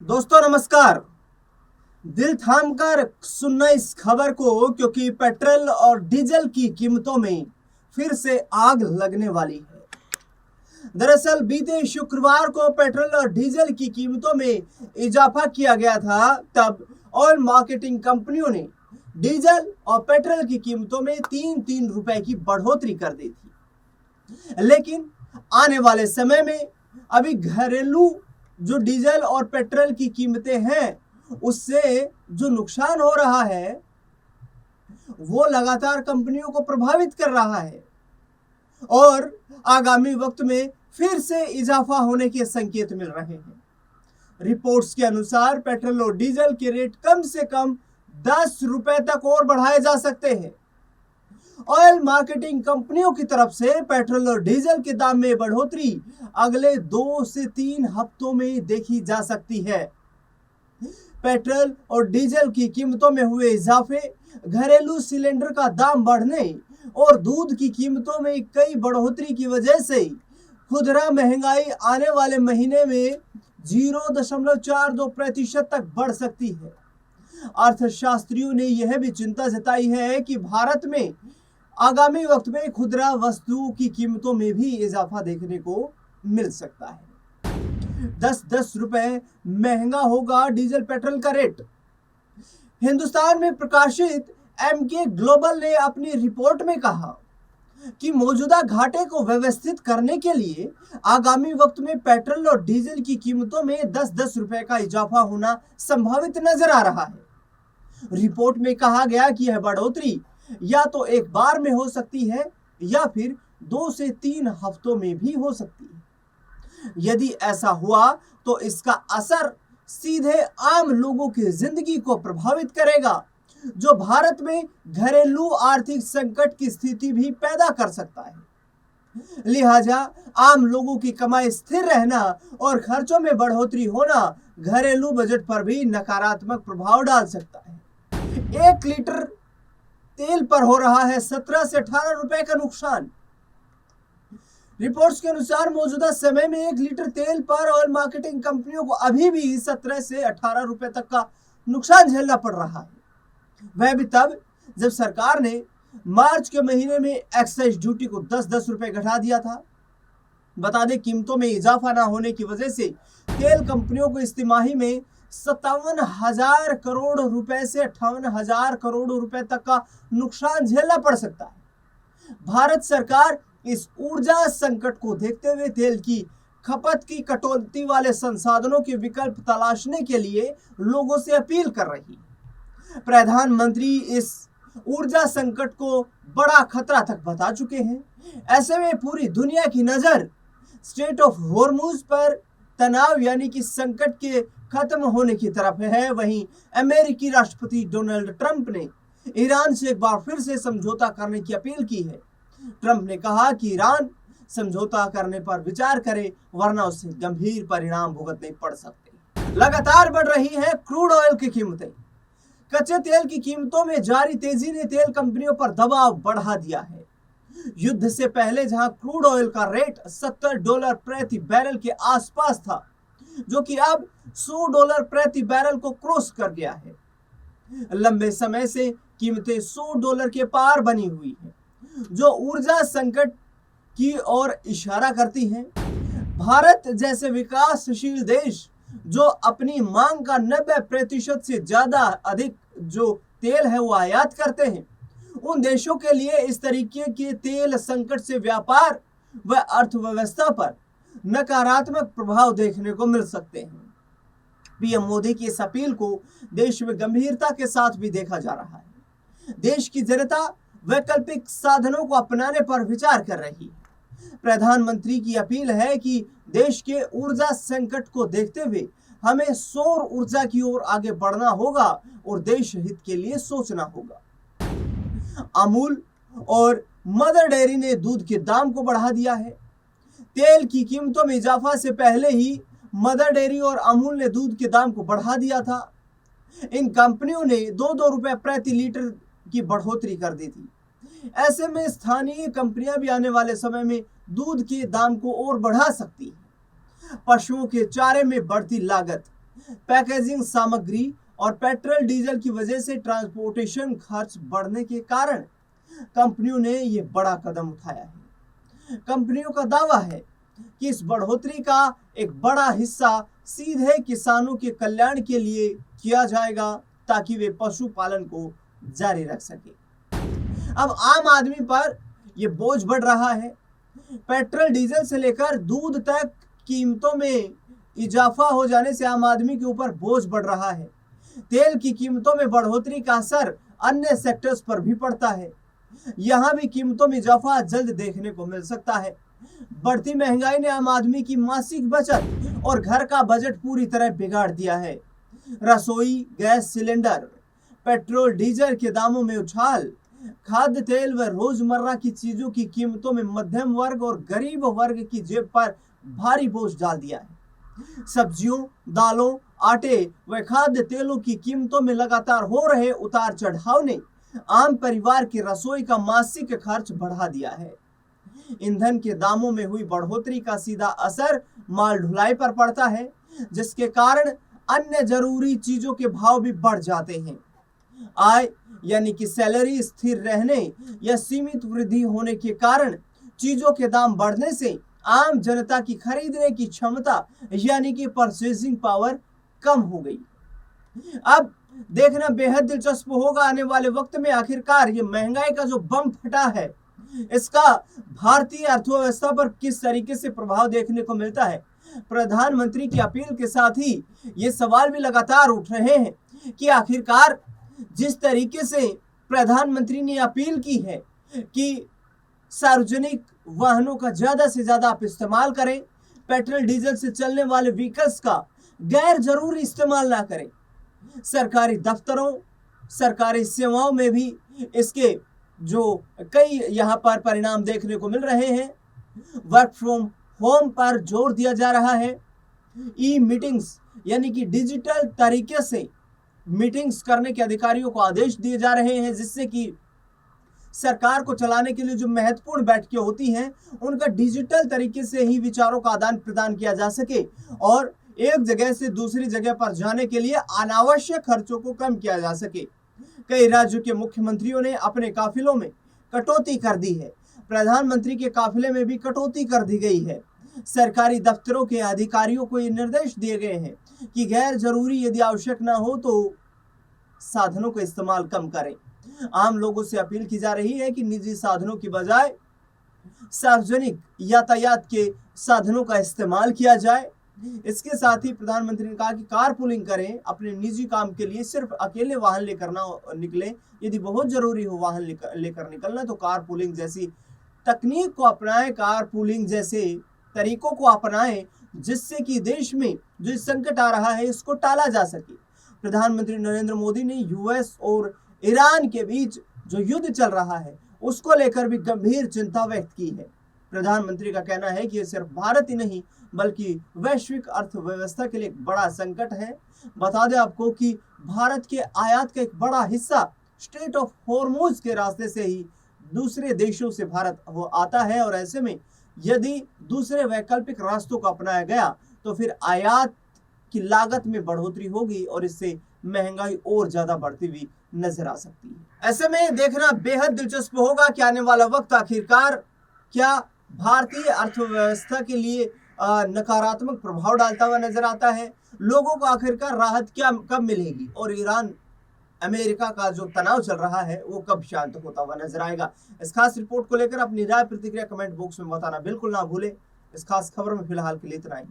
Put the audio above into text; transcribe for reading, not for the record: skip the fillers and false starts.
दोस्तों नमस्कार। दिल थाम कर सुनना इस खबर को, क्योंकि पेट्रोल और डीजल की कीमतों में फिर से आग लगने वाली है। दरअसल बीते शुक्रवार को पेट्रोल और डीजल की कीमतों में इजाफा किया गया था। तब ऑयल मार्केटिंग कंपनियों ने डीजल और पेट्रोल की कीमतों में 3-3 रुपए की बढ़ोतरी कर दी थी। लेकिन आने वाले समय में अभी घरेलू जो डीजल और पेट्रोल की कीमतें हैं, उससे जो नुकसान हो रहा है वो लगातार कंपनियों को प्रभावित कर रहा है और आगामी वक्त में फिर से इजाफा होने के संकेत मिल रहे हैं। रिपोर्ट्स के अनुसार पेट्रोल और डीजल के रेट कम से कम 10 रुपए तक और बढ़ाए जा सकते हैं। ऑयल मार्केटिंग कंपनियों की तरफ से पेट्रोल और डीजल के दाम में बढ़ोतरी अगले 2 से 3 हफ्तों में देखी जा सकती है। पेट्रोल और डीजल की कीमतों में हुए इजाफे, घरेलू सिलेंडर का दाम बढ़ने और दूध की कीमतों में कई बढ़ोतरी की वजह से खुदरा महंगाई आने वाले महीने में 0.42% तक बढ़ सकती है। अर्थशास्त्रियों ने यह भी चिंता जताई है कि भारत में आगामी वक्त में खुदरा वस्तुओं की कीमतों में भी इजाफा देखने को मिल सकता है। 10-10 रुपए महंगा होगा डीजल पेट्रोल का रेट। हिंदुस्तान में प्रकाशित एमके ग्लोबल ने अपनी रिपोर्ट में कहा कि मौजूदा घाटे को व्यवस्थित करने के लिए आगामी वक्त में पेट्रोल और डीजल की कीमतों में 10-10 रुपए का इजाफा होना संभावित नजर आ रहा है। रिपोर्ट में कहा गया कि यह बढ़ोतरी या तो एक बार में हो सकती है या फिर 2 से 3 हफ्तों में भी हो सकती है। यदि ऐसा हुआ तो इसका असर सीधे आम लोगों की जिंदगी को प्रभावित करेगा, जो भारत में घरेलू आर्थिक संकट की स्थिति भी पैदा कर सकता है। लिहाजा आम लोगों की कमाई स्थिर रहना और खर्चों में बढ़ोतरी होना घरेलू बजट पर भी नकारात्मक प्रभाव डाल सकता है। 1 लीटर तेल पर हो रहा है 17 से 18 रुपए का नुकसान। रिपोर्ट्स के अनुसार मौजूदा समय में 1 लीटर तेल पर ऑयल मार्केटिंग कंपनियों को अभी भी 17 से 18 रुपए तक का नुकसान झेलना पड़ रहा है। वह भी तब जब सरकार ने मार्च के महीने में एक्साइज ड्यूटी को 10-10 रुपए घटा दिया था। बता दें, कीमतों में इजाफा न होने की वजह से तेल कंपनियों को इस तिमाही में 57,000 करोड़ रुपए से 58,000 करोड़ रुपए तक का नुकसान झेलना पड़ सकता है। भारत सरकार इस ऊर्जा संकट को देखते हुए तेल की खपत की कटौती वाले संसाधनों के विकल्प तलाशने के लिए लोगों से अपील कर रही है। प्रधानमंत्री इस ऊर्जा संकट को बड़ा खतरा तक बता चुके हैं। ऐसे में पूरी दुनिया की नजर स्ट्रेट ऑफ हॉर्मुज पर तनाव यानी कि संकट के खत्म होने की तरफ है। वहीं अमेरिकी राष्ट्रपति डोनाल्ड ट्रंप ने ईरान से एक बार फिर से समझौता करने की अपील की है। ट्रंप ने कहा कि ईरान समझौता करने पर विचार करे, वरना उससे गंभीर परिणाम भुगतने पड़ सकते। लगातार बढ़ रही है क्रूड ऑयल की कीमतें। कच्चे तेल की कीमतों में जारी तेजी ने तेल कंपनियों पर दबाव बढ़ा दिया है। युद्ध से पहले जहां क्रूड ऑयल का रेट $70 प्रति बैरल के आसपास था, जो कि अब $100 प्रति बैरल को क्रॉस कर गया है। लंबे समय से कीमतें $100 के पार बनी हुई है, जो ऊर्जा संकट की ओर इशारा करती हैं। भारत जैसे विकासशील देश जो अपनी मांग का 90% से ज्यादा अधिक जो तेल है वो आयात करते हैं, उन देशों के लिए इस तरीके के तेल संकट से व्यापार व अर्थव्यवस्था पर नकारात्मक प्रभाव देखने को मिल सकते हैं। पीएम मोदी की इस अपील को देश में गंभीरता के साथ भी देखा जा रहा है। देश की जनता वैकल्पिक साधनों को अपनाने पर विचार कर रही है। प्रधानमंत्री की अपील है कि देश के ऊर्जा संकट को देखते हुए हमें सौर ऊर्जा की ओर आगे बढ़ना होगा और देश हित के लिए सोचना होगा। अमूल और मदर डेयरी ने दूध के दाम को बढ़ा दिया है। तेल की कीमतों में इजाफा से पहले ही मदर डेयरी और अमूल ने दूध के दाम को बढ़ा दिया था। इन कंपनियों ने 2-2 रुपए प्रति लीटर की बढ़ोतरी कर दी थी। ऐसे में स्थानीय कंपनियां भी आने वाले समय में दूध के दाम को और बढ़ा सकती हैं। पशुओं के चारे में बढ़ती लागत, पैकेजिंग सामग्री और पेट्रोल डीजल की वजह से ट्रांसपोर्टेशन खर्च बढ़ने के कारण कंपनियों ने यह बड़ा कदम उठाया है। कंपनियों का दावा है कि इस बढ़ोतरी का एक बड़ा हिस्सा सीधे किसानों के कल्याण के लिए किया जाएगा ताकि वे पशुपालन को जारी रख सके। अब आम आदमी पर यह बोझ बढ़ रहा है। पेट्रोल डीजल से लेकर दूध तक कीमतों में इजाफा हो जाने से आम आदमी के ऊपर बोझ बढ़ रहा है। तेल की कीमतों में बढ़ोतरी का असर अन्य सेक्टर्स पर भी पड़ता है। यहां भी कीमतों में इजाफा जल्द देखने को मिल सकता है। बढ़ती महंगाई ने आम आदमी की मासिक बचत और घर का बजट पूरी तरह बिगाड़ दिया है। रसोई गैस सिलेंडर, पेट्रोल डीजल के दामों में उछाल, खाद्य तेल व रोजमर्रा की चीजों की कीमतों में मध्यम वर्ग और गरीब वर्ग की जेब पर भारी बोझ डाल दिया है। सब्जियों, दालों, आटे व खाद्य तेलों की कीमतों में लगातार हो रहे उतार चढ़ाव ने आम परिवार की रसोई का मासिक खर्च बढ़ा दिया है। ईंधन के दामों में हुई बढ़ोतरी का सीधा असर माल ढुलाई पर पड़ता है, जिसके कारण अन्य जरूरी चीजों के भाव भी बढ़ जाते हैं। आय यानी कि सैलरी स्थिर रहने या सीमित वृद्धि होने के कारण चीजों के दाम बढ़ने से आम जनता की खरीदने की क्षमता यानी कि परचेजिंग पावर कम हो गई। अब देखना बेहद दिलचस्प होगा आने वाले वक्त में आखिरकार ये महंगाई का जो बम फटा है, इसका भारतीय अर्थव्यवस्था पर किस तरीके से प्रभाव देखने को मिलता है। प्रधानमंत्री की अपील के साथ ही ये सवाल भी लगातार उठ रहे हैं कि आखिरकार जिस तरीके से प्रधानमंत्री ने अपील की है कि सार्वजनिक वाहनों का ज्यादा से ज्यादा आप इस्तेमाल करें, पेट्रोल डीजल से चलने वाले व्हीकल्स का गैर जरूरी इस्तेमाल ना करें, सरकारी दफ्तरों, सरकारी सेवाओं में भी इसके जो कई यहाँ पर परिणाम देखने को मिल रहे हैं। वर्क फ्रॉम होम पर जोर दिया जा रहा है। ई मीटिंग्स यानी कि डिजिटल तरीके से मीटिंग्स करने के अधिकारियों को आदेश दिए जा रहे हैं, जिससे कि सरकार को चलाने के लिए जो महत्वपूर्ण बैठकें होती हैं उनका डिजिटल तरीके से ही विचारों का आदान प्रदान किया जा सके और एक जगह से दूसरी जगह पर जाने के लिए अनावश्यक खर्चों को कम किया जा सके। कई राज्यों के मुख्यमंत्रियों ने अपने काफिलों में कटौती कर दी है। प्रधानमंत्री के काफिले में भी कटौती कर दी गई है। सरकारी दफ्तरों के अधिकारियों को ये निर्देश दिए गए हैं कि गैर जरूरी यदि आवश्यक ना हो तो साधनों का इस्तेमाल कम करें। आम लोगों से अपील की जा रही है कि निजी साधनों की बजाय सार्वजनिक यातायात के साधनों का इस्तेमाल किया जाए। इसके साथ ही प्रधानमंत्री ने कहा कि कार पूलिंग करें, अपने निजी काम के लिए सिर्फ अकेले वाहन लेकर ना निकलें, यदि बहुत जरूरी हो वाहन लेकर निकलना तो कार पूलिंग जैसी तकनीक को अपनाएं, कार पूलिंग जैसे तरीकों को अपनाएं, जिससे कि देश में जो संकट आ रहा है इसको टाला जा सके। प्रधानमंत्री नरेंद्र मोदी ने यूएस और ईरान के बीच जो युद्ध चल रहा है उसको लेकर भी गंभीर चिंता व्यक्त की है। प्रधानमंत्री का कहना है कि ये सिर्फ भारत ही नहीं बल्कि वैश्विक अर्थव्यवस्था के लिए एक बड़ा संकट है। बता दें आपको कि भारत के आयात का एक बड़ा हिस्सा स्ट्रेट ऑफ हॉर्मुज के रास्ते से ही दूसरे देशों से भारत वो आता है और ऐसे में यदि दूसरे वैकल्पिक रास्तों को अपनाया गया तो फिर आयात की लागत में बढ़ोतरी होगी और इससे महंगाई और ज्यादा बढ़ती हुई नजर आ सकती है। ऐसे में देखना बेहद दिलचस्प होगा कि आने वाला वक्त आखिरकार क्या भारतीय अर्थव्यवस्था के लिए नकारात्मक प्रभाव डालता हुआ नजर आता है। लोगों को आखिरकार राहत क्या कब मिलेगी और ईरान अमेरिका का जो तनाव चल रहा है वो कब शांत होता हुआ नजर आएगा। इस खास रिपोर्ट को लेकर अपनी राय प्रतिक्रिया कमेंट बॉक्स में बताना बिल्कुल ना भूलें। इस खास खबर में फिलहाल के लिए इतना ही।